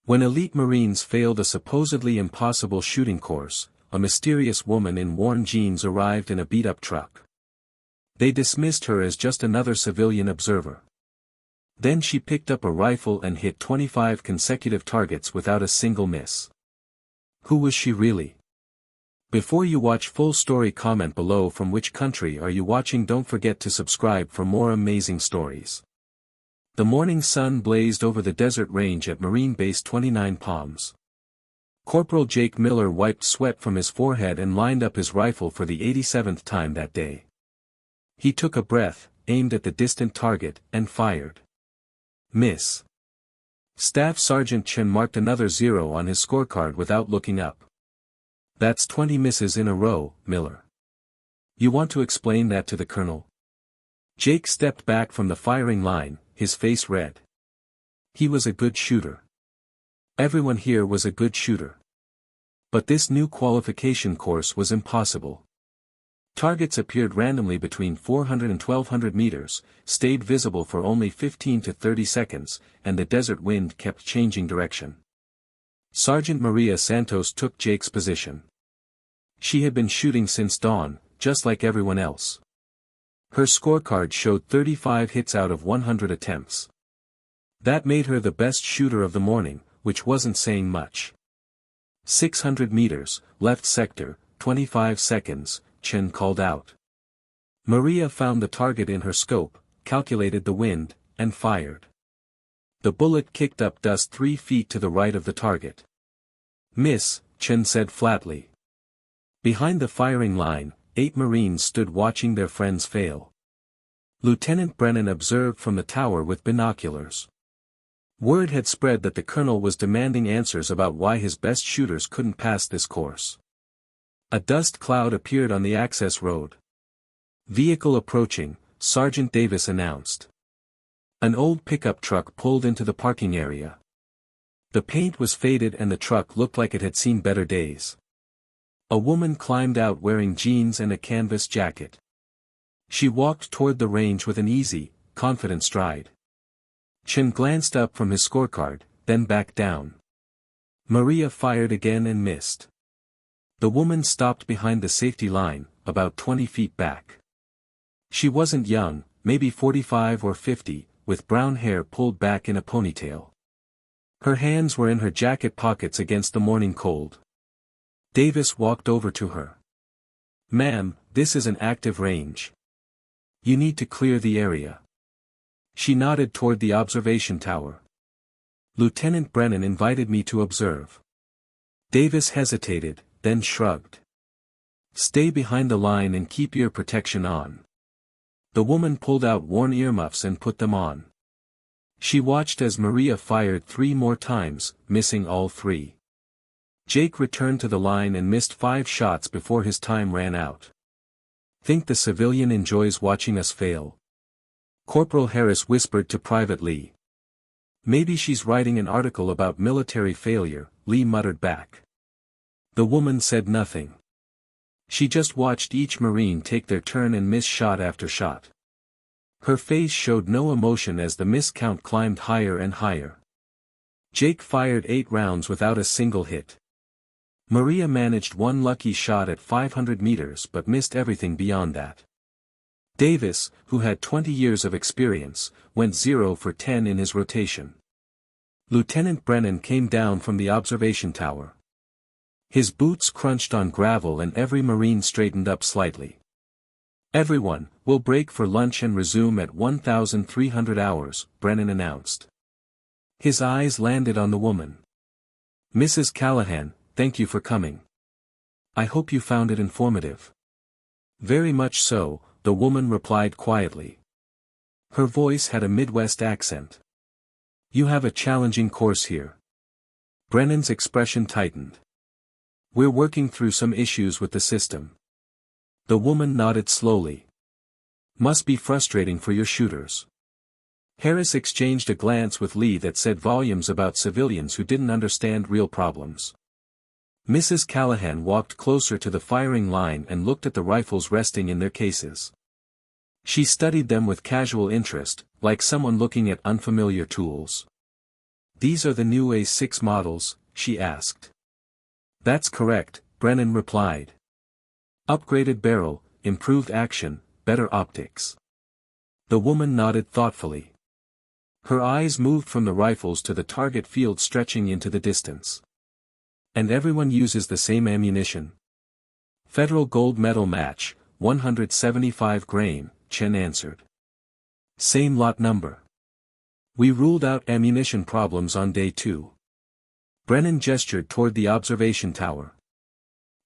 When elite Marines failed a supposedly impossible shooting course, a mysterious woman in worn jeans arrived in a beat-up truck. They dismissed her as just another civilian observer. Then she picked up a rifle and hit 25 consecutive targets without a single miss. Who was she really? Before you watch full story, comment below from which country are you watching. Don't forget to subscribe for more amazing stories. The morning sun blazed over the desert range at Marine Base 29 Palms. Corporal Jake Miller wiped sweat from his forehead and lined up his rifle for the 87th time that day. He took a breath, aimed at the distant target, and fired. Miss. Staff Sergeant Chen marked another 0 on his scorecard without looking up. That's 20 misses in a row, Miller. You want to explain that to the colonel? Jake stepped back from the firing line, his face red. He was a good shooter. Everyone here was a good shooter. But this new qualification course was impossible. Targets appeared randomly between 400 and 1200 meters, stayed visible for only 15 to 30 seconds, and the desert wind kept changing direction. Sergeant Maria Santos took Jake's position. She had been shooting since dawn, just like everyone else. Her scorecard showed 35 hits out of 100 attempts. That made her the best shooter of the morning, which wasn't saying much. 600 meters, left sector, 25 seconds, Chen called out. Maria found the target in her scope, calculated the wind, and fired. The bullet kicked up dust 3 feet to the right of the target. Miss, Chen said flatly. Behind the firing line, 8 Marines stood watching their friends fail. Lieutenant Brennan observed from the tower with binoculars. Word had spread that the colonel was demanding answers about why his best shooters couldn't pass this course. A dust cloud appeared on the access road. Vehicle approaching, Sergeant Davis announced. An old pickup truck pulled into the parking area. The paint was faded and the truck looked like it had seen better days. A woman climbed out wearing jeans and a canvas jacket. She walked toward the range with an easy, confident stride. Chen glanced up from his scorecard, then back down. Maria fired again and missed. The woman stopped behind the safety line, about 20 feet back. She wasn't young, maybe 45 or 50, with brown hair pulled back in a ponytail. Her hands were in her jacket pockets against the morning cold. Davis walked over to her. Ma'am, this is an active range. You need to clear the area. She nodded toward the observation tower. Lieutenant Brennan invited me to observe. Davis hesitated, then shrugged. Stay behind the line and keep ear protection on. The woman pulled out worn earmuffs and put them on. She watched as Maria fired 3 more times, missing all 3. Jake returned to the line and missed 5 shots before his time ran out. Think the civilian enjoys watching us fail? Corporal Harris whispered to Private Lee. Maybe she's writing an article about military failure, Lee muttered back. The woman said nothing. She just watched each Marine take their turn and miss shot after shot. Her face showed no emotion as the miss count climbed higher and higher. Jake fired 8 rounds without a single hit. Maria managed 1 lucky shot at 500 meters but missed everything beyond that. Davis, who had 20 years of experience, went 0 for 10 in his rotation. Lieutenant Brennan came down from the observation tower. His boots crunched on gravel and every Marine straightened up slightly. Everyone, will break for lunch and resume at 1,300 hours, Brennan announced. His eyes landed on the woman. Mrs. Callahan, thank you for coming. I hope you found it informative. Very much so, the woman replied quietly. Her voice had a Midwest accent. You have a challenging course here. Brennan's expression tightened. We're working through some issues with the system. The woman nodded slowly. Must be frustrating for your shooters. Harris exchanged a glance with Lee that said volumes about civilians who didn't understand real problems. Mrs. Callahan walked closer to the firing line and looked at the rifles resting in their cases. She studied them with casual interest, like someone looking at unfamiliar tools. These are the new A6 models, she asked. That's correct, Brennan replied. Upgraded barrel, improved action, better optics. The woman nodded thoughtfully. Her eyes moved from the rifles to the target field stretching into the distance. And everyone uses the same ammunition. Federal gold medal match, 175 grain, Chen answered. Same lot number. We ruled out ammunition problems on day 2. Brennan gestured toward the observation tower.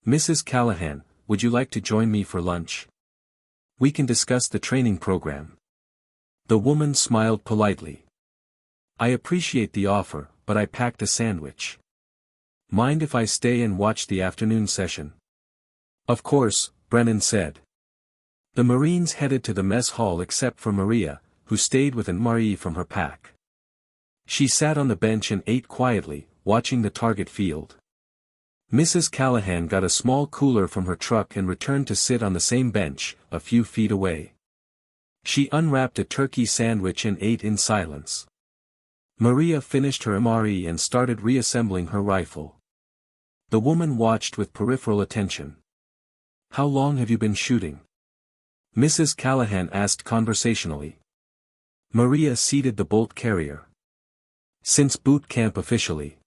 Mrs. Callahan, would you like to join me for lunch? We can discuss the training program. The woman smiled politely. I appreciate the offer, but I packed a sandwich. Mind if I stay and watch the afternoon session? Of course, Brennan said. The Marines headed to the mess hall except for Maria, who stayed with Anne-Marie from her pack. She sat on the bench and ate quietly, watching the target field. Mrs. Callahan got a small cooler from her truck and returned to sit on the same bench, a few feet away. She unwrapped a turkey sandwich and ate in silence. Maria finished her MRE and started reassembling her rifle. The woman watched with peripheral attention. How long have you been shooting? Mrs. Callahan asked conversationally. Maria seated the bolt carrier. Since boot camp officially.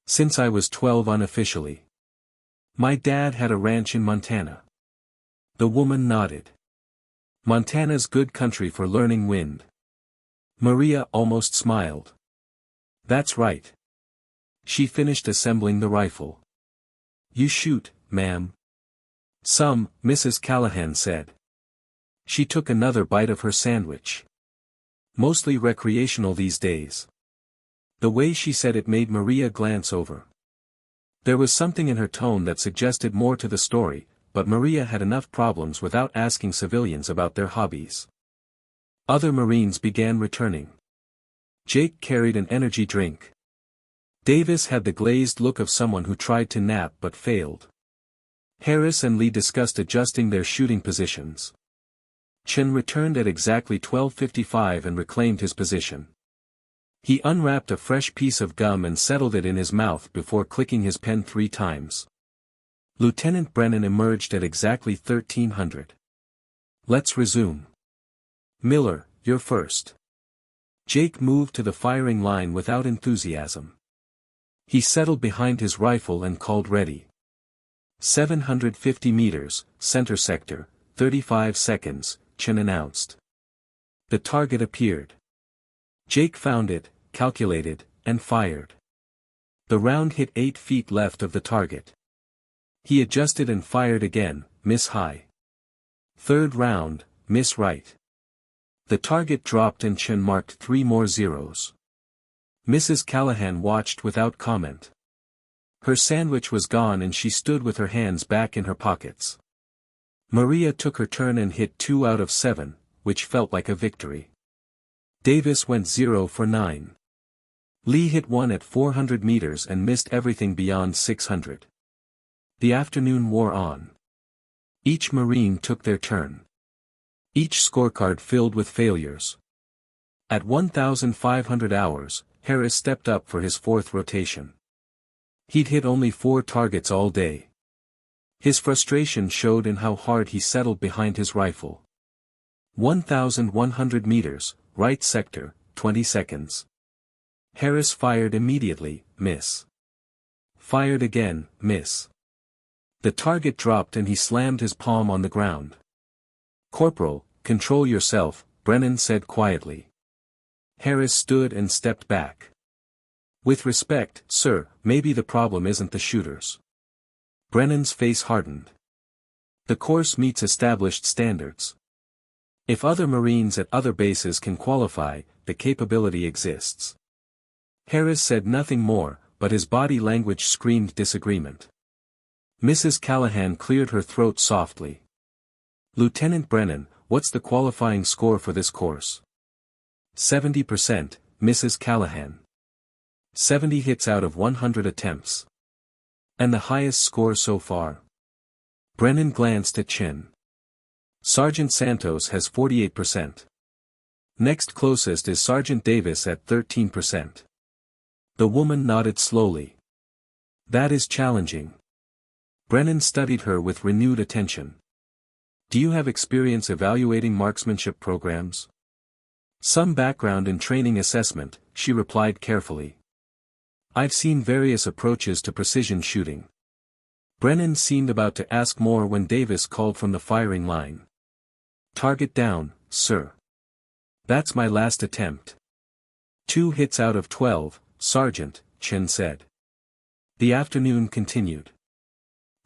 Since I was 12 unofficially. My dad had a ranch in Montana. The woman nodded. Montana's good country for learning wind. Maria almost smiled. That's right. She finished assembling the rifle. You shoot, ma'am. Some, Mrs. Callahan said. She took another bite of her sandwich. Mostly recreational these days. The way she said it made Maria glance over. There was something in her tone that suggested more to the story, but Maria had enough problems without asking civilians about their hobbies. Other Marines began returning. Jake carried an energy drink. Davis had the glazed look of someone who tried to nap but failed. Harris and Lee discussed adjusting their shooting positions. Chen returned at exactly 12:55 and reclaimed his position. He unwrapped a fresh piece of gum and settled it in his mouth before clicking his pen 3 times. Lieutenant Brennan emerged at exactly 1300. Let's resume. Miller, you're first. Jake moved to the firing line without enthusiasm. He settled behind his rifle and called ready. 750 meters, center sector, 35 seconds, Chen announced. The target appeared. Jake found it, calculated, and fired. The round hit 8 feet left of the target. He adjusted and fired again, miss high. Third round, miss right. The target dropped and Chen marked 3 more zeros. Mrs. Callahan watched without comment. Her sandwich was gone and she stood with her hands back in her pockets. Maria took her turn and hit 2 out of 7, which felt like a victory. Davis went 0 for 9. Lee hit 1 at 400 meters and missed everything beyond 600. The afternoon wore on. Each Marine took their turn. Each scorecard filled with failures. At 1,500 hours, Harris stepped up for his 4th rotation. He'd hit only 4 targets all day. His frustration showed in how hard he settled behind his rifle. 1,100 meters, right sector, 20 seconds. Harris fired immediately, miss. Fired again, miss. The target dropped and he slammed his palm on the ground. Corporal, control yourself, Brennan said quietly. Harris stood and stepped back. With respect, sir, maybe the problem isn't the shooters. Brennan's face hardened. The course meets established standards. If other Marines at other bases can qualify, the capability exists. Harris said nothing more, but his body language screamed disagreement. Mrs. Callahan cleared her throat softly. Lieutenant Brennan, what's the qualifying score for this course? 70%, Mrs. Callahan. 70 hits out of 100 attempts. And the highest score so far? Brennan glanced at Chen. Sergeant Santos has 48%. Next closest is Sergeant Davis at 13%. The woman nodded slowly. That is challenging. Brennan studied her with renewed attention. Do you have experience evaluating marksmanship programs? Some background in training assessment, she replied carefully. I've seen various approaches to precision shooting. Brennan seemed about to ask more when Davis called from the firing line. Target down, sir. That's my last attempt. 2 hits out of 12, Sergeant, Chen said. The afternoon continued.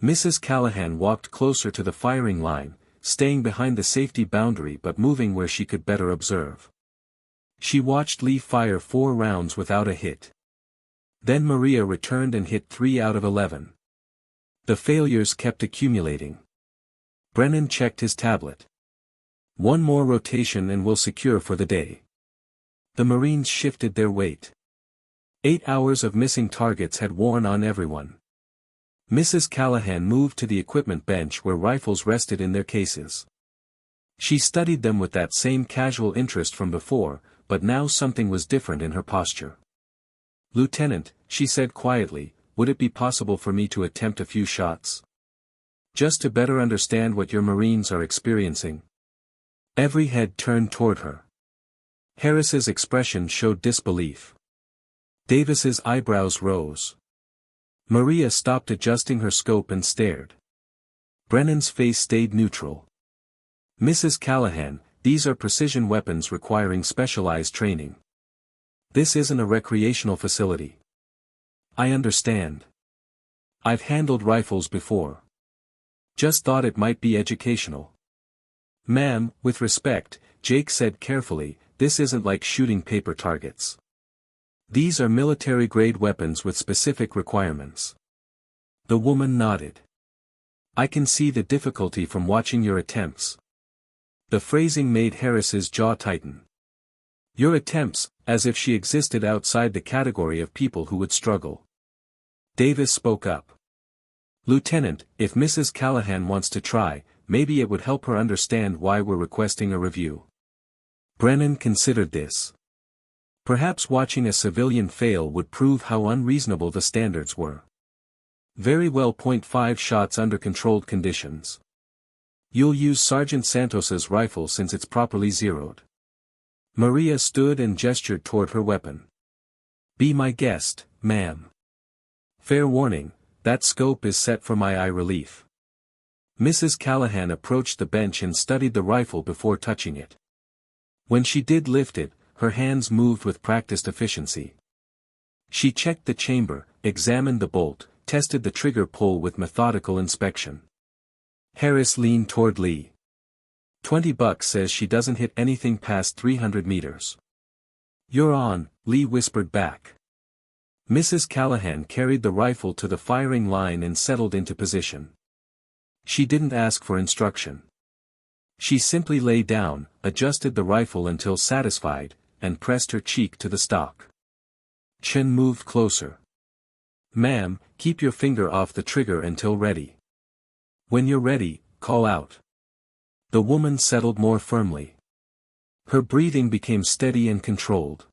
Mrs. Callahan walked closer to the firing line, staying behind the safety boundary but moving where she could better observe. She watched Lee fire 4 rounds without a hit. Then Maria returned and hit 3 out of 11. The failures kept accumulating. Brennan checked his tablet. 1 more rotation and we'll secure for the day. The Marines shifted their weight. 8 hours of missing targets had worn on everyone. Mrs. Callahan moved to the equipment bench where rifles rested in their cases. She studied them with that same casual interest from before, but now something was different in her posture. Lieutenant, she said quietly, would it be possible for me to attempt a few shots? Just to better understand what your Marines are experiencing. Every head turned toward her. Harris's expression showed disbelief. Davis's eyebrows rose. Maria stopped adjusting her scope and stared. Brennan's face stayed neutral. Mrs. Callahan, these are precision weapons requiring specialized training. This isn't a recreational facility. I understand. I've handled rifles before. Just thought it might be educational. Ma'am, with respect, Jake said carefully, this isn't like shooting paper targets. These are military-grade weapons with specific requirements. The woman nodded. I can see the difficulty from watching your attempts. The phrasing made Harris's jaw tighten. Your attempts, as if she existed outside the category of people who would struggle. Davis spoke up. Lieutenant, if Mrs. Callahan wants to try, maybe it would help her understand why we're requesting a review. Brennan considered this. Perhaps watching a civilian fail would prove how unreasonable the standards were. Very well. 5 shots under controlled conditions. You'll use Sergeant Santos's rifle since it's properly zeroed. Maria stood and gestured toward her weapon. Be my guest, ma'am. Fair warning, that scope is set for my eye relief. Mrs. Callahan approached the bench and studied the rifle before touching it. When she did lift it, her hands moved with practiced efficiency. She checked the chamber, examined the bolt, tested the trigger pull with methodical inspection. Harris leaned toward Lee. $20 says she doesn't hit anything past 300 meters. You're on, Lee whispered back. Mrs. Callahan carried the rifle to the firing line and settled into position. She didn't ask for instruction. She simply lay down, adjusted the rifle until satisfied, and pressed her cheek to the stock. Chen moved closer. Ma'am, keep your finger off the trigger until ready. When you're ready, call out. The woman settled more firmly. Her breathing became steady and controlled.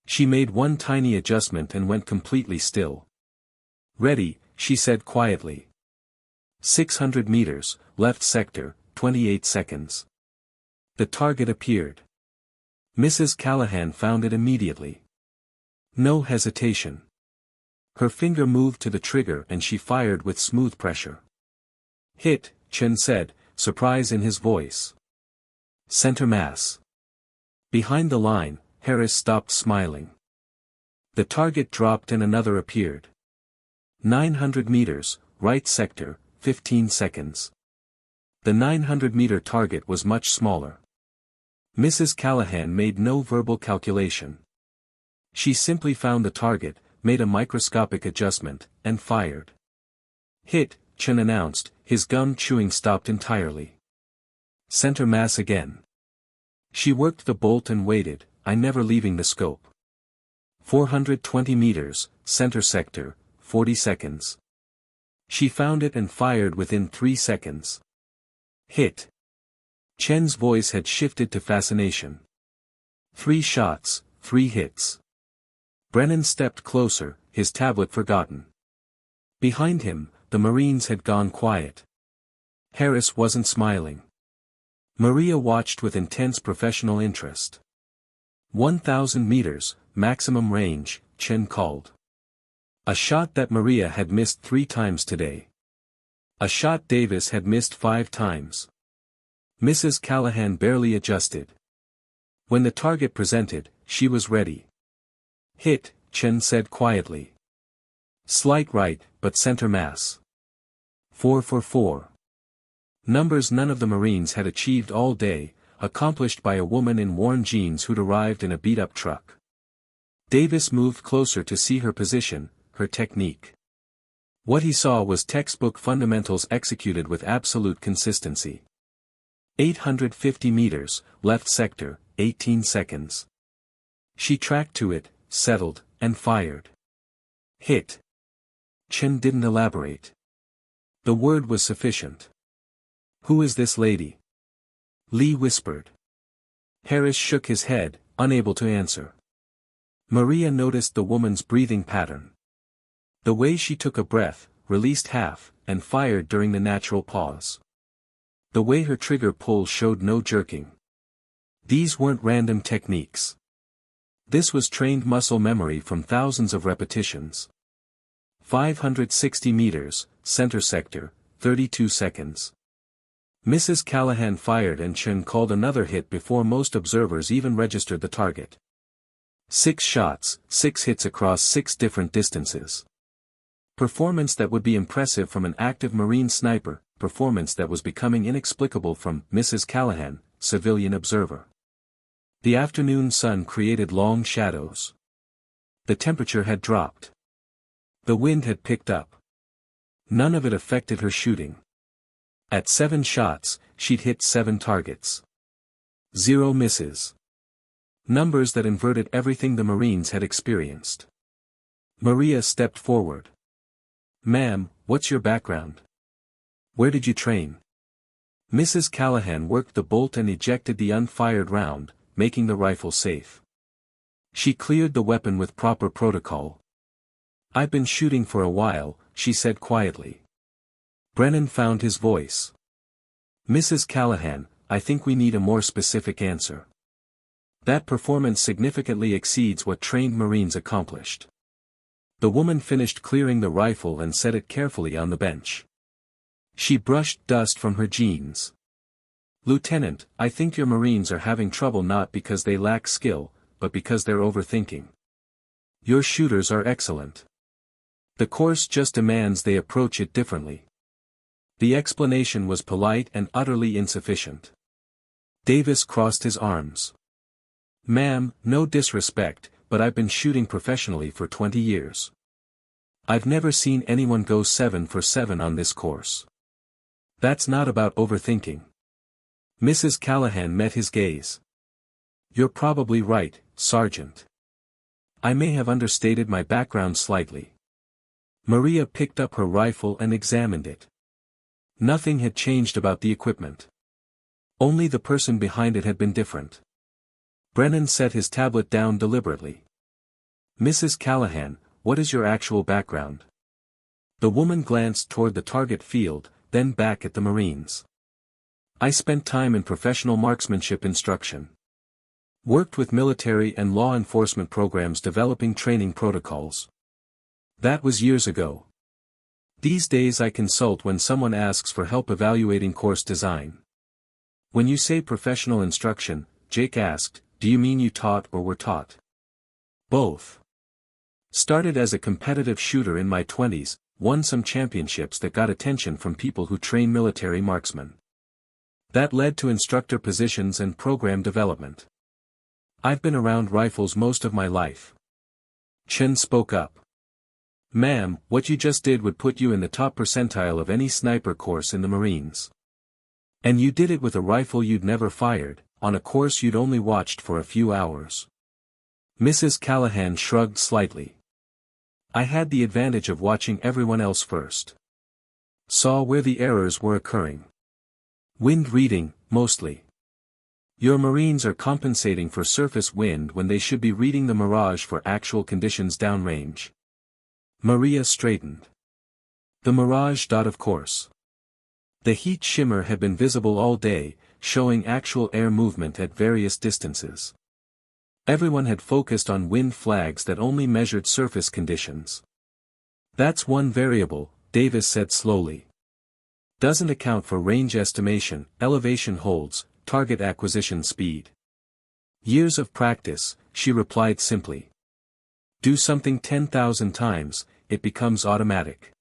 She made one tiny adjustment and went completely still. Ready, she said quietly. 600 meters, left sector, 28 seconds. The target appeared. Mrs. Callahan found it immediately. No hesitation. Her finger moved to the trigger and she fired with smooth pressure. Hit, Chen said, surprise in his voice. Center mass. Behind the line, Harris stopped smiling. The target dropped and another appeared. 900 meters, right sector, 15 seconds. The 900-meter target was much smaller. Mrs. Callahan made no verbal calculation. She simply found the target, made a microscopic adjustment, and fired. Hit, Chen announced, his gum chewing stopped entirely. Center mass again. She worked the bolt and waited, never leaving the scope. 420 meters, center sector, 40 seconds. She found it and fired within 3 seconds. Hit. Chen's voice had shifted to fascination. 3 shots, 3 hits. Brennan stepped closer, his tablet forgotten. Behind him, the Marines had gone quiet. Harris wasn't smiling. Maria watched with intense professional interest. 1,000 meters, maximum range, Chen called. A shot that Maria had missed 3 times today. A shot Davis had missed 5 times. Mrs. Callahan barely adjusted. When the target presented, she was ready. Hit, Chen said quietly. Slight right, but center mass. 4 for 4. Numbers none of the Marines had achieved all day, accomplished by a woman in worn jeans who'd arrived in a beat-up truck. Davis moved closer to see her position, her technique. What he saw was textbook fundamentals executed with absolute consistency. 850 meters, left sector, 18 seconds. She tracked to it, settled, and fired. Hit. Chen didn't elaborate. The word was sufficient. Who is this lady? Lee whispered. Harris shook his head, unable to answer. Maria noticed the woman's breathing pattern. The way she took a breath, released half, and fired during the natural pause. The way her trigger pull showed no jerking. These weren't random techniques. This was trained muscle memory from thousands of repetitions. 560 meters, center sector, 32 seconds. Mrs. Callahan fired and Chen called another hit before most observers even registered the target. 6 shots, 6 hits across 6 different distances. Performance that would be impressive from an active Marine sniper, performance that was becoming inexplicable from Mrs. Callahan, civilian observer. The afternoon sun created long shadows. The temperature had dropped. The wind had picked up. None of it affected her shooting. At 7 shots, she'd hit 7 targets. 0 misses. Numbers that inverted everything the Marines had experienced. Maria stepped forward. Ma'am, what's your background? Where did you train? Mrs. Callahan worked the bolt and ejected the unfired round, making the rifle safe. She cleared the weapon with proper protocol. I've been shooting for a while, she said quietly. Brennan found his voice. Mrs. Callahan, I think we need a more specific answer. That performance significantly exceeds what trained Marines accomplished. The woman finished clearing the rifle and set it carefully on the bench. She brushed dust from her jeans. Lieutenant, I think your Marines are having trouble not because they lack skill, but because they're overthinking. Your shooters are excellent. The course just demands they approach it differently. The explanation was polite and utterly insufficient. Davis crossed his arms. Ma'am, no disrespect, but I've been shooting professionally for 20 years. I've never seen anyone go 7 for 7 on this course. That's not about overthinking. Mrs. Callahan met his gaze. You're probably right, Sergeant. I may have understated my background slightly. Maria picked up her rifle and examined it. Nothing had changed about the equipment. Only the person behind it had been different. Brennan set his tablet down deliberately. Mrs. Callahan, what is your actual background? The woman glanced toward the target field, then back at the Marines. I spent time in professional marksmanship instruction. Worked with military and law enforcement programs developing training protocols. That was years ago. These days I consult when someone asks for help evaluating course design. When you say professional instruction, Jake asked, do you mean you taught or were taught? Both. Started as a competitive shooter in my 20s, won some championships that got attention from people who train military marksmen. That led to instructor positions and program development. I've been around rifles most of my life. Chen spoke up. Ma'am, what you just did would put you in the top percentile of any sniper course in the Marines. And you did it with a rifle you'd never fired, on a course you'd only watched for a few hours. Mrs. Callahan shrugged slightly. I had the advantage of watching everyone else first. Saw where the errors were occurring. Wind reading, mostly. Your Marines are compensating for surface wind when they should be reading the mirage for actual conditions downrange. Maria straightened. The mirage. Of course. The heat shimmer had been visible all day, showing actual air movement at various distances. Everyone had focused on wind flags that only measured surface conditions. That's one variable, Davis said slowly. Doesn't account for range estimation, elevation holds, target acquisition speed. Years of practice, she replied simply. Do something 10,000 times, it becomes automatic.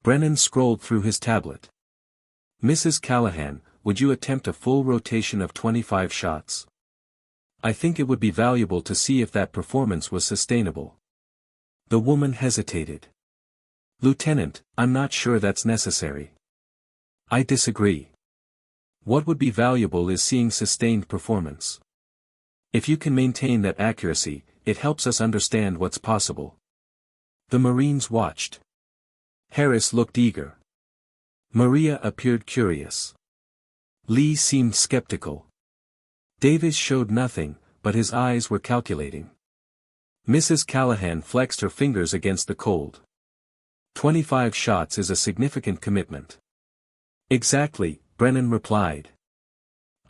Brennan scrolled through his tablet. Mrs. Callahan, would you attempt a full rotation of 25 shots? I think it would be valuable to see if that performance was sustainable. The woman hesitated. Lieutenant, I'm not sure that's necessary. I disagree. What would be valuable is seeing sustained performance. If you can maintain that accuracy, it helps us understand what's possible. The Marines watched. Harris looked eager. Maria appeared curious. Lee seemed skeptical. Davis showed nothing, but his eyes were calculating. Mrs. Callahan flexed her fingers against the cold. 25 shots is a significant commitment. Exactly, Brennan replied.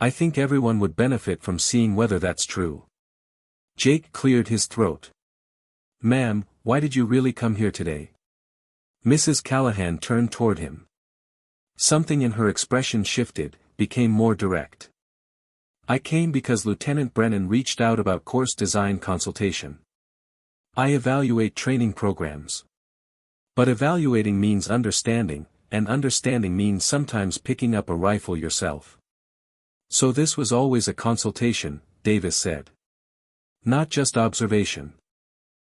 I think everyone would benefit from seeing whether that's true. Jake cleared his throat. Ma'am, why did you really come here today? Mrs. Callahan turned toward him. Something in her expression shifted, became more direct. I came because Lieutenant Brennan reached out about course design consultation. I evaluate training programs. But evaluating means understanding, and understanding means sometimes picking up a rifle yourself. So this was always a consultation, Davis said. Not just observation.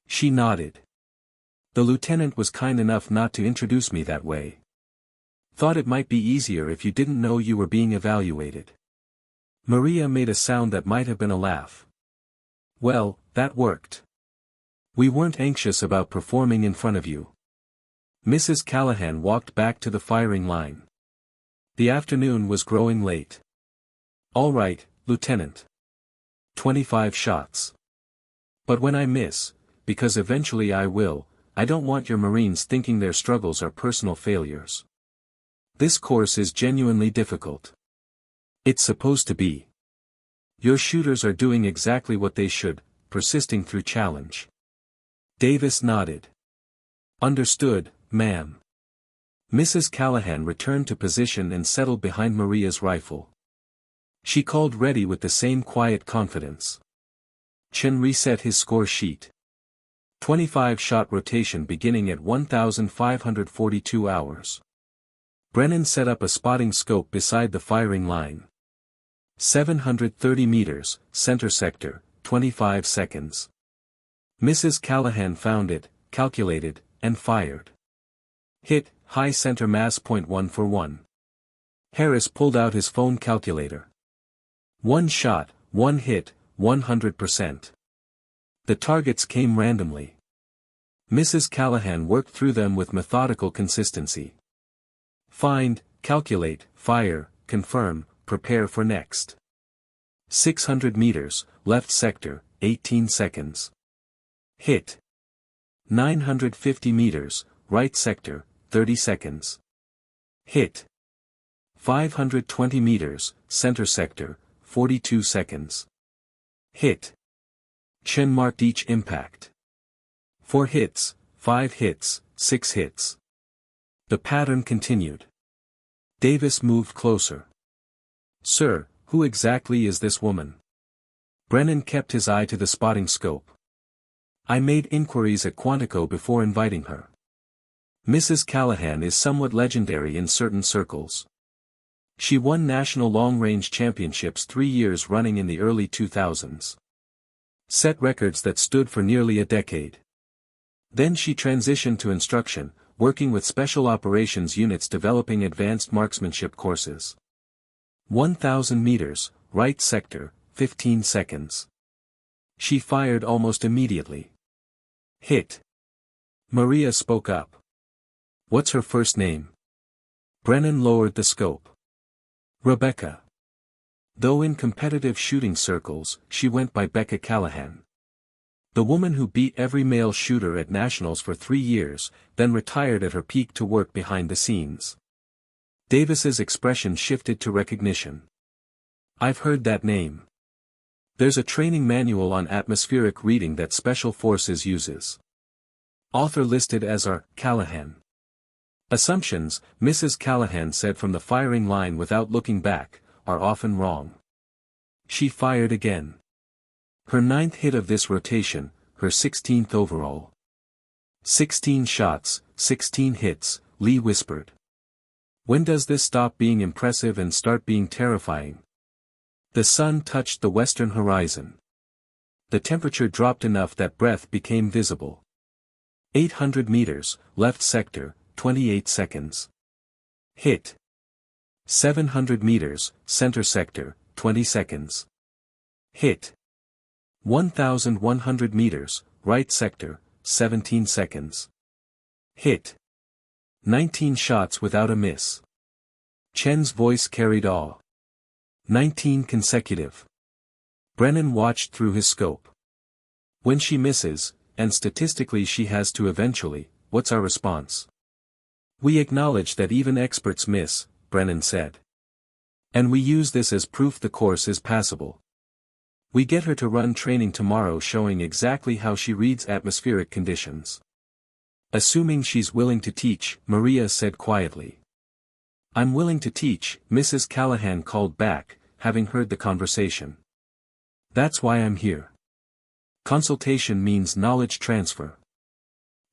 She nodded. The lieutenant was kind enough not to introduce me that way. Thought it might be easier if you didn't know you were being evaluated. Maria made a sound that might have been a laugh. Well, that worked. We weren't anxious about performing in front of you. Mrs. Callahan walked back to the firing line. The afternoon was growing late. All right, Lieutenant. 25 shots. But when I miss, because eventually I will, I don't want your Marines thinking their struggles are personal failures. This course is genuinely difficult. It's supposed to be. Your shooters are doing exactly what they should, persisting through challenge. Davis nodded. Understood, ma'am. Mrs. Callahan returned to position and settled behind Maria's rifle. She called ready with the same quiet confidence. Chen reset his score sheet. 25-shot rotation beginning at 1,542 hours. Brennan set up a spotting scope beside the firing line. 730 meters, center sector, 25 seconds. Mrs. Callahan found it, calculated, and fired. Hit, high center mass .1 for 1. Harris pulled out his phone calculator. One shot, one hit, 100%. The targets came randomly. Mrs. Callahan worked through them with methodical consistency. Find, calculate, fire, confirm, prepare for next. 600 meters, left sector, 18 seconds. Hit. 950 meters, right sector, 30 seconds. Hit. 520 meters, center sector, 42 seconds. Hit. Chen marked each impact. 4 hits, 5 hits, 6 hits. The pattern continued. Davis moved closer. Sir, who exactly is this woman? Brennan kept his eye to the spotting scope. I made inquiries at Quantico before inviting her. Mrs. Callahan is somewhat legendary in certain circles. She won national long-range championships 3 years running in the early 2000s. Set records that stood for nearly a decade. Then she transitioned to instruction, working with special operations units developing advanced marksmanship courses. 1,000 meters, right sector, 15 seconds. She fired almost immediately. Hit. Maria spoke up. What's her first name? Brennan lowered the scope. Rebecca. Though in competitive shooting circles, she went by Becca Callahan. The woman who beat every male shooter at nationals for 3 years, then retired at her peak to work behind the scenes. Davis's expression shifted to recognition. I've heard that name. There's a training manual on atmospheric reading that Special Forces uses. Author listed as R. Callahan. Assumptions, Mrs. Callahan said from the firing line without looking back, are often wrong. She fired again. Her 9th hit of this rotation, her 16th overall. 16 shots, 16 hits, Lee whispered. When does this stop being impressive and start being terrifying? The sun touched the western horizon. The temperature dropped enough that breath became visible. 800 meters, left sector, 28 seconds. Hit. 700 meters, center sector, 20 seconds. Hit. 1,100 meters, right sector, 17 seconds. Hit. 19 shots without a miss. Chen's voice carried awe. 19 consecutive. Brennan watched through his scope. When she misses, and statistically she has to eventually, what's our response? We acknowledge that even experts miss, Brennan said. And we use this as proof the course is passable. We get her to run training tomorrow showing exactly how she reads atmospheric conditions. Assuming she's willing to teach, Maria said quietly. I'm willing to teach, Mrs. Callahan called back, having heard the conversation. That's why I'm here. Consultation means knowledge transfer.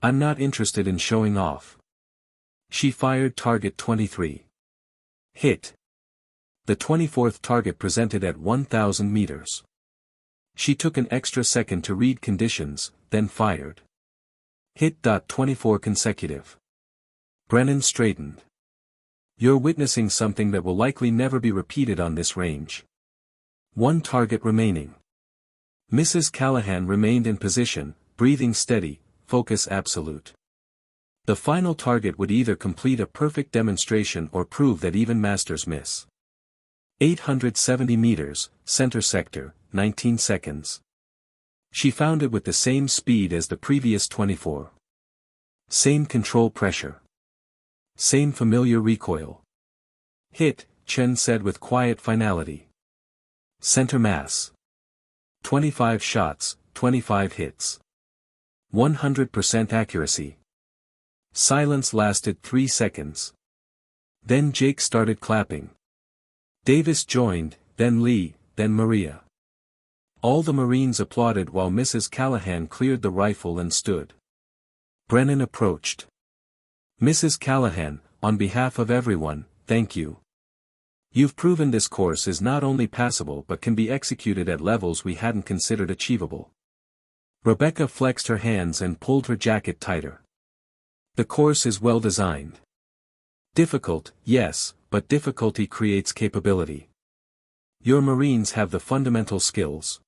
I'm not interested in showing off. She fired target 23. Hit. The 24th target presented at 1,000 meters. She took an extra second to read conditions, then fired. Hit. 24 consecutive. Brennan straightened. You're witnessing something that will likely never be repeated on this range. 1 target remaining. Mrs. Callahan remained in position, breathing steady, focus absolute. The final target would either complete a perfect demonstration or prove that even masters miss. 870 meters, center sector, 19 seconds. She found it with the same speed as the previous 24. Same control pressure. Same familiar recoil. Hit, Chen said with quiet finality. Center mass. 25 shots, 25 hits. 100% accuracy. Silence lasted 3 seconds. Then Jake started clapping. Davis joined, then Lee, then Maria. All the Marines applauded while Mrs. Callahan cleared the rifle and stood. Brennan approached. Mrs. Callahan, on behalf of everyone, thank you. You've proven this course is not only passable but can be executed at levels we hadn't considered achievable. Rebecca flexed her hands and pulled her jacket tighter. The course is well designed. Difficult, yes, but difficulty creates capability. Your Marines have the fundamental skills.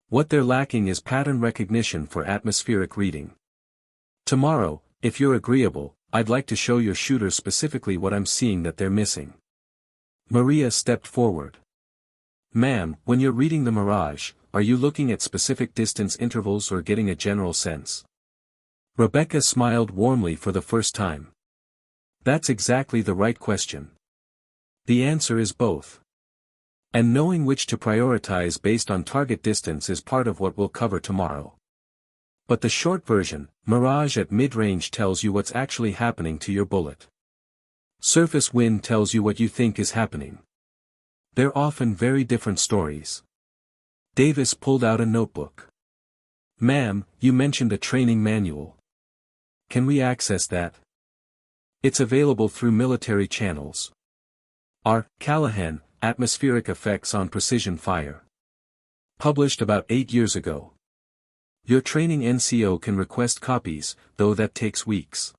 What they're lacking is pattern recognition for atmospheric reading. Tomorrow, if you're agreeable, I'd like to show your shooters specifically what I'm seeing that they're missing. Maria stepped forward. Ma'am, when you're reading the Mirage, are you looking at specific distance intervals or getting a general sense? Rebecca smiled warmly for the first time. That's exactly the right question. The answer is both. And knowing which to prioritize based on target distance is part of what we'll cover tomorrow. But the short version, Mirage at mid-range tells you what's actually happening to your bullet. Surface wind tells you what you think is happening. They're often very different stories. Davis pulled out a notebook. Ma'am, you mentioned a training manual. Can we access that? It's available through military channels. R. Callahan, Atmospheric Effects on Precision Fire. Published about 8 years ago. Your training NCO can request copies, though that takes weeks.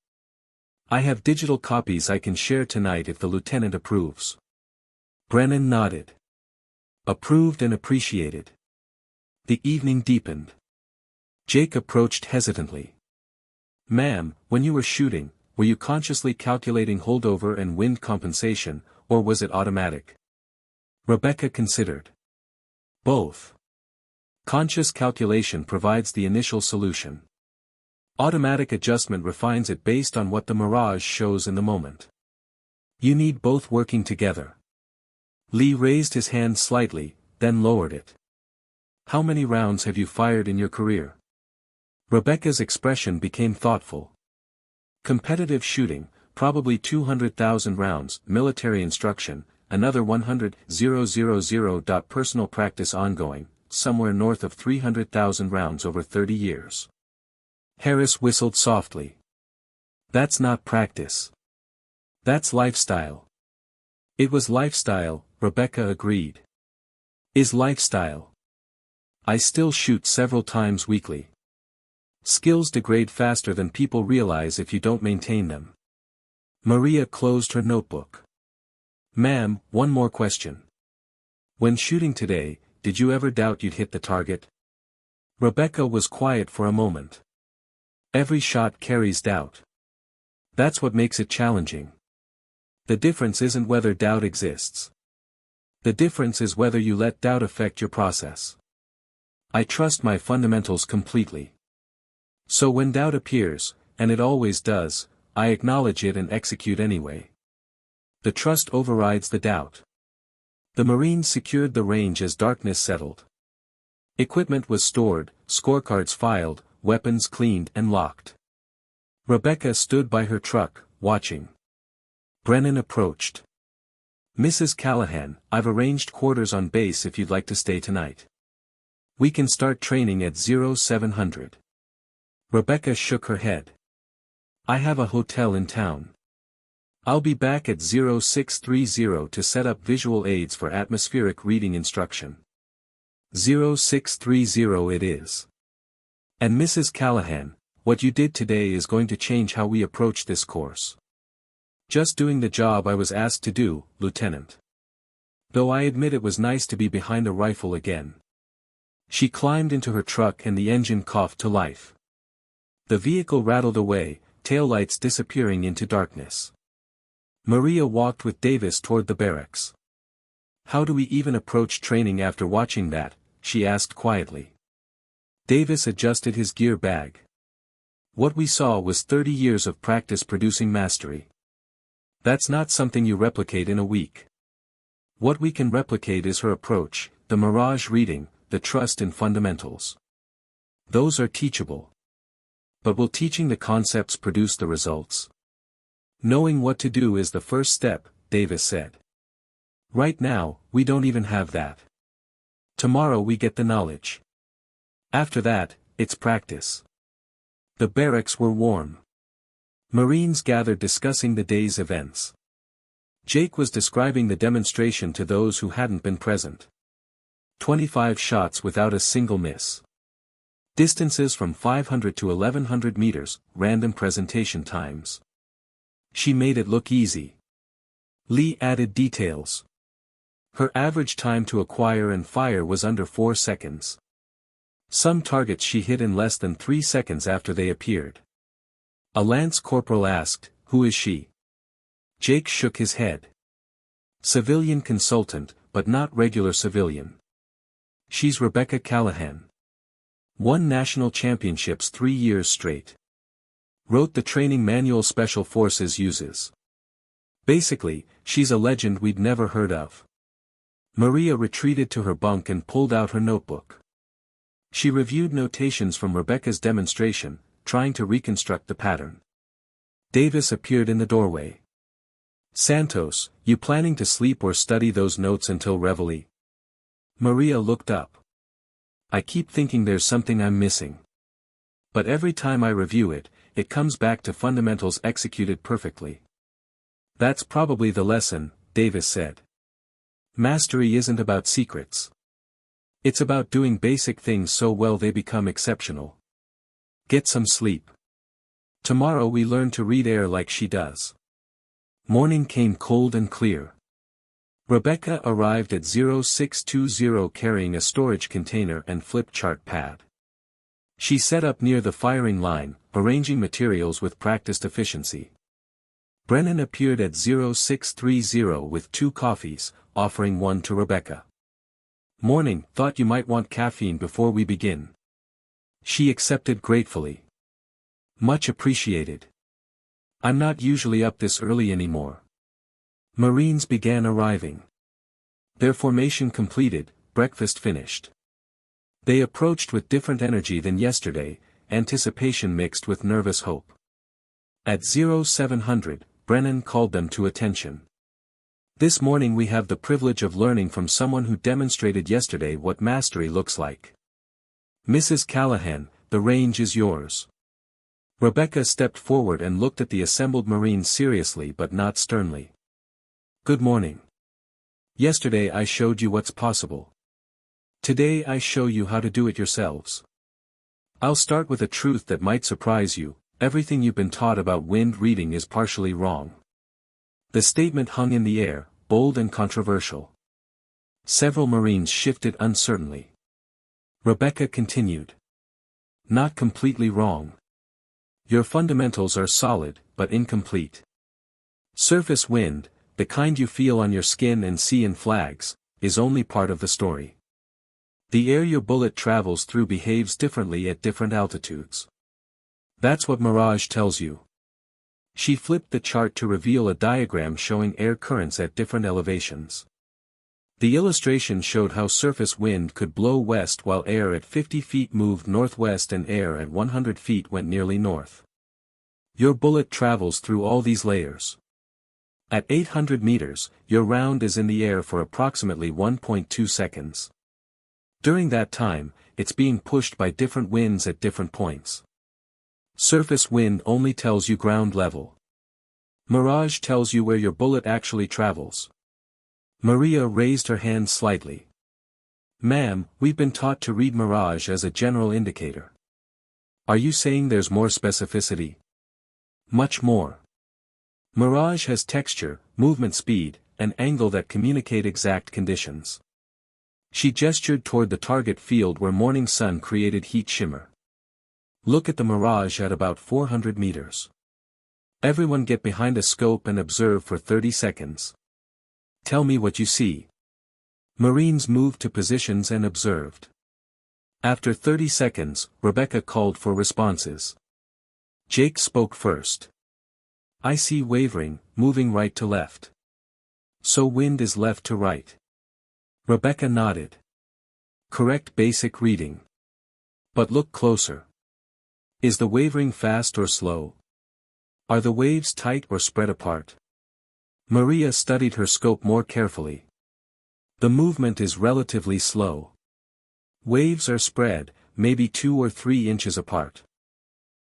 I have digital copies I can share tonight if the lieutenant approves. Brennan nodded. Approved and appreciated. The evening deepened. Jake approached hesitantly. Ma'am, when you were shooting, were you consciously calculating holdover and wind compensation, or was it automatic? Rebecca considered. Both. Conscious calculation provides the initial solution. Automatic adjustment refines it based on what the mirage shows in the moment. You need both working together. Lee raised his hand slightly, then lowered it. How many rounds have you fired in your career? Rebecca's expression became thoughtful. Competitive shooting, probably 200,000 rounds. Military instruction, another 100,000. Personal practice ongoing, somewhere north of 300,000 rounds over 30 years. Harris whistled softly. That's not practice. That's lifestyle. It was lifestyle, Rebecca agreed. Is lifestyle. I still shoot several times weekly. Skills degrade faster than people realize if you don't maintain them. Maria closed her notebook. Ma'am, one more question. When shooting today, did you ever doubt you'd hit the target? Rebecca was quiet for a moment. Every shot carries doubt. That's what makes it challenging. The difference isn't whether doubt exists. The difference is whether you let doubt affect your process. I trust my fundamentals completely. So when doubt appears, and it always does, I acknowledge it and execute anyway. The trust overrides the doubt. The Marines secured the range as darkness settled. Equipment was stored, scorecards filed, weapons cleaned and locked. Rebecca stood by her truck, watching. Brennan approached. Mrs. Callahan, I've arranged quarters on base if you'd like to stay tonight. We can start training at 0700. Rebecca shook her head. I have a hotel in town. I'll be back at 0630 to set up visual aids for atmospheric reading instruction. 0630 it is. And Mrs. Callahan, what you did today is going to change how we approach this course. Just doing the job I was asked to do, Lieutenant. Though I admit it was nice to be behind a rifle again. She climbed into her truck and the engine coughed to life. The vehicle rattled away, taillights disappearing into darkness. Maria walked with Davis toward the barracks. How do we even approach training after watching that? She asked quietly. Davis adjusted his gear bag. What we saw was 30 years of practice producing mastery. That's not something you replicate in a week. What we can replicate is her approach, the mirage reading, the trust in fundamentals. Those are teachable. But will teaching the concepts produce the results? Knowing what to do is the first step, Davis said. Right now, we don't even have that. Tomorrow we get the knowledge. After that, it's practice. The barracks were warm. Marines gathered discussing the day's events. Jake was describing the demonstration to those who hadn't been present. 25 shots without a single miss. Distances from 500 to 1100 meters, random presentation times. She made it look easy. Lee added details. Her average time to acquire and fire was under 4 seconds. Some targets she hit in less than 3 seconds after they appeared. A lance corporal asked, "Who is she?" Jake shook his head. Civilian consultant, but not regular civilian. She's Rebecca Callahan. Won national championships 3 years straight. Wrote the training manual Special Forces uses. Basically, she's a legend we'd never heard of. Maria retreated to her bunk and pulled out her notebook. She reviewed notations from Rebecca's demonstration, trying to reconstruct the pattern. Davis appeared in the doorway. Santos, you planning to sleep or study those notes until Reveille? Maria looked up. I keep thinking there's something I'm missing. But every time I review it, it comes back to fundamentals executed perfectly. That's probably the lesson, Davis said. Mastery isn't about secrets. It's about doing basic things so well they become exceptional. Get some sleep. Tomorrow we learn to read air like she does. Morning came cold and clear. Rebecca arrived at 0620 carrying a storage container and flip chart pad. She set up near the firing line, arranging materials with practiced efficiency. Brennan appeared at 0630 with 2 coffees, offering one to Rebecca. "Morning, thought you might want caffeine before we begin." She accepted gratefully. "Much appreciated. I'm not usually up this early anymore." Marines began arriving. Their formation completed, breakfast finished. They approached with different energy than yesterday, anticipation mixed with nervous hope. At 0700, Brennan called them to attention. "This morning we have the privilege of learning from someone who demonstrated yesterday what mastery looks like. Mrs. Callahan, the range is yours." Rebecca stepped forward and looked at the assembled Marines seriously but not sternly. "Good morning. Yesterday I showed you what's possible. Today I show you how to do it yourselves. I'll start with a truth that might surprise you: everything you've been taught about wind reading is partially wrong." The statement hung in the air, bold and controversial. Several Marines shifted uncertainly. Rebecca continued. "Not completely wrong. Your fundamentals are solid, but incomplete. Surface wind, the kind you feel on your skin and see in flags, is only part of the story. The air your bullet travels through behaves differently at different altitudes. That's what Mirage tells you." She flipped the chart to reveal a diagram showing air currents at different elevations. The illustration showed how surface wind could blow west while air at 50 feet moved northwest and air at 100 feet went nearly north. Your bullet travels through all these layers. At 800 meters, your round is in the air for approximately 1.2 seconds. During that time, it's being pushed by different winds at different points. Surface wind only tells you ground level. Mirage tells you where your bullet actually travels. Maria raised her hand slightly. "Ma'am, we've been taught to read Mirage as a general indicator. Are you saying there's more specificity?" "Much more. Mirage has texture, movement speed, and angle that communicate exact conditions." She gestured toward the target field where morning sun created heat shimmer. "Look at the Mirage at about 400 meters. Everyone get behind a scope and observe for 30 seconds. Tell me what you see." Marines moved to positions and observed. After 30 seconds, Rebecca called for responses. Jake spoke first. "I see wavering, moving right to left. So wind is left to right." Rebecca nodded. "Correct basic reading. But look closer. Is the wavering fast or slow? Are the waves tight or spread apart?" Maria studied her scope more carefully. "The movement is relatively slow. Waves are spread, maybe 2 or 3 inches apart.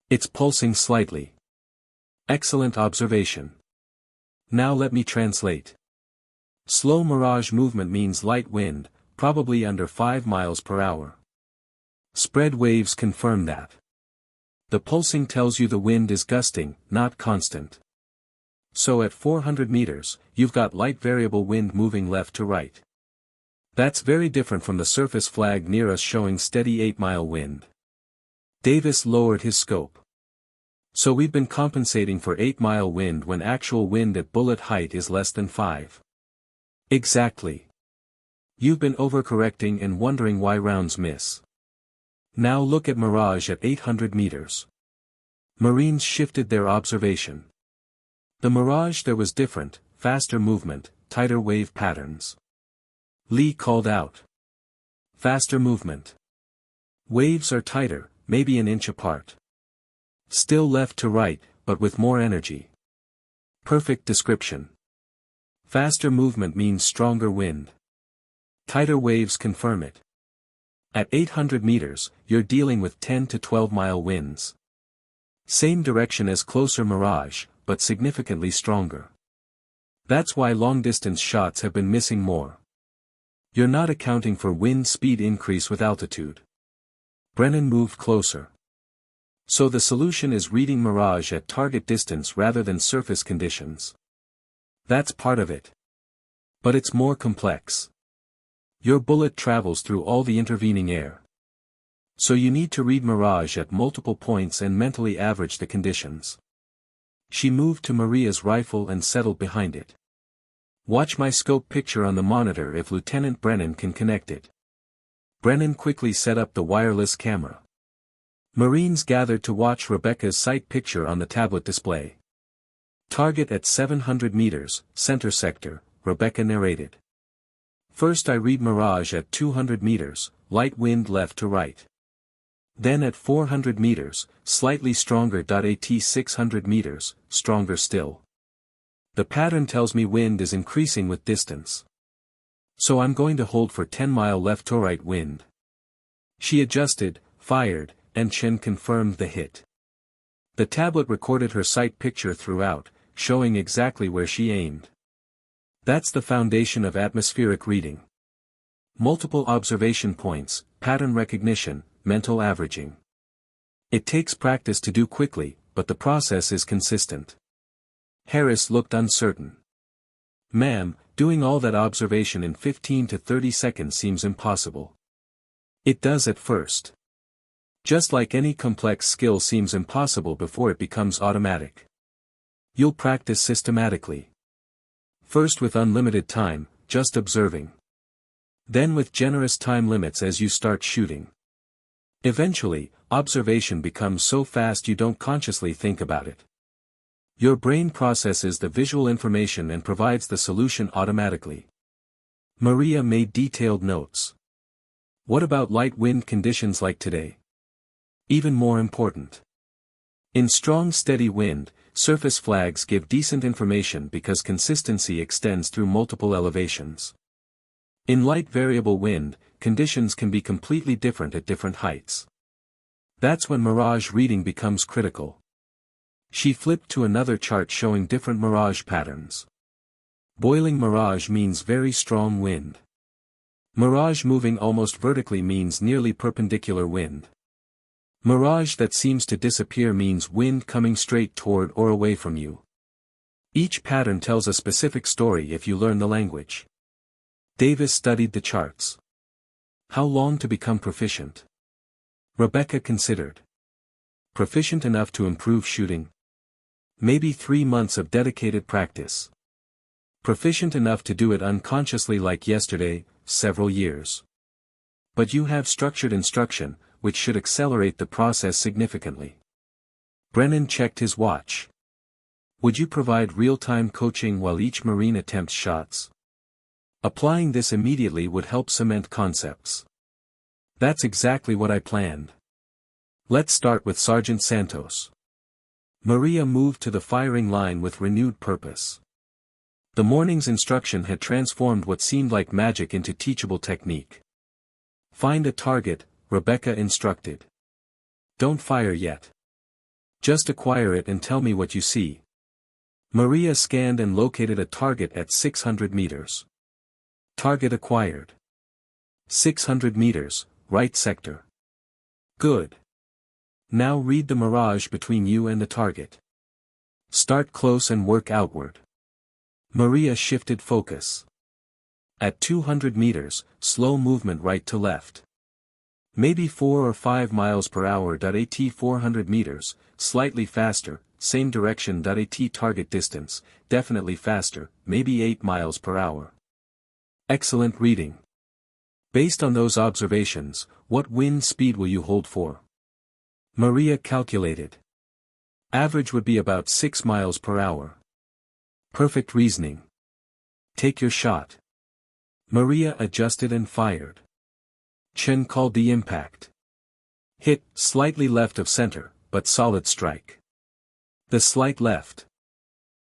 It's pulsing slightly." "Excellent observation. Now let me translate. Slow Mirage movement means light wind, probably under 5 miles per hour. Spread waves confirm that. The pulsing tells you the wind is gusting, not constant. So at 400 meters, you've got light variable wind moving left to right. That's very different from the surface flag near us showing steady 8-mile wind." Davis lowered his scope. "So we've been compensating for 8-mile wind when actual wind at bullet height is less than 5. "Exactly. You've been overcorrecting and wondering why rounds miss. Now look at Mirage at 800 meters." Marines shifted their observation. The Mirage there was different, faster movement, tighter wave patterns. Lee called out. "Faster movement. Waves are tighter, maybe an inch apart. Still left to right, but with more energy." Perfect description. Faster movement means stronger wind. Tighter waves confirm it. At 800 meters, you're dealing with 10 to 12-mile winds. Same direction as closer Mirage, but significantly stronger. That's why long-distance shots have been missing more. You're not accounting for wind speed increase with altitude. Brennan moved closer. "So the solution is reading Mirage at target distance rather than surface conditions." "That's part of it. But it's more complex. Your bullet travels through all the intervening air. So you need to read Mirage at multiple points and mentally average the conditions." She moved to Maria's rifle and settled behind it. Watch my scope picture on the monitor if Lieutenant Brennan can connect it. Brennan quickly set up the wireless camera. Marines gathered to watch Rebecca's sight picture on the tablet display. Target at 700 meters, center sector, Rebecca narrated. First I read Mirage at 200 meters, light wind left to right. Then at 400 meters, slightly stronger. At 600 meters, stronger still. The pattern tells me wind is increasing with distance. So I'm going to hold for 10-mile left to right wind. She adjusted, fired, and Chen confirmed the hit. The tablet recorded her sight picture throughout, showing exactly where she aimed. That's the foundation of atmospheric reading. Multiple observation points, pattern recognition, mental averaging. It takes practice to do quickly, but the process is consistent. Harris looked uncertain. Ma'am, doing all that observation in 15 to 30 seconds seems impossible. It does at first. Just like any complex skill seems impossible before it becomes automatic. You'll practice systematically. First with unlimited time, just observing. Then with generous time limits as you start shooting. Eventually, observation becomes so fast you don't consciously think about it. Your brain processes the visual information and provides the solution automatically. Maria made detailed notes. What about light wind conditions like today? Even more important. In strong steady wind, surface flags give decent information because consistency extends through multiple elevations. In light variable wind, conditions can be completely different at different heights. That's when mirage reading becomes critical. She flipped to another chart showing different mirage patterns. Boiling mirage means very strong wind. Mirage moving almost vertically means nearly perpendicular wind. Mirage that seems to disappear means wind coming straight toward or away from you. Each pattern tells a specific story if you learn the language. Davis studied the charts. How long to become proficient? Rebecca considered. Proficient enough to improve shooting? Maybe 3 months of dedicated practice. Proficient enough to do it unconsciously like yesterday, several years. But you have structured instruction, which should accelerate the process significantly. Brennan checked his watch. Would you provide real-time coaching while each Marine attempts shots? Applying this immediately would help cement concepts. That's exactly what I planned. Let's start with Sergeant Santos. Maria moved to the firing line with renewed purpose. The morning's instruction had transformed what seemed like magic into teachable technique. Find a target, Rebecca instructed. Don't fire yet. Just acquire it and tell me what you see. Maria scanned and located a target at 600 meters. Target acquired. 600 meters, right sector. Good. Now read the mirage between you and the target. Start close and work outward. Maria shifted focus. At 200 meters, slow movement right to left. Maybe 4 or 5 miles per hour. At 400 meters, slightly faster, same direction. At target distance, definitely faster, maybe 8 miles per hour. Excellent reading. Based on those observations, what wind speed will you hold for? Maria calculated. Average would be about 6 miles per hour. Perfect reasoning. Take your shot. Maria adjusted and fired. Chen called the impact. Hit, slightly left of center, but solid strike. The slight left.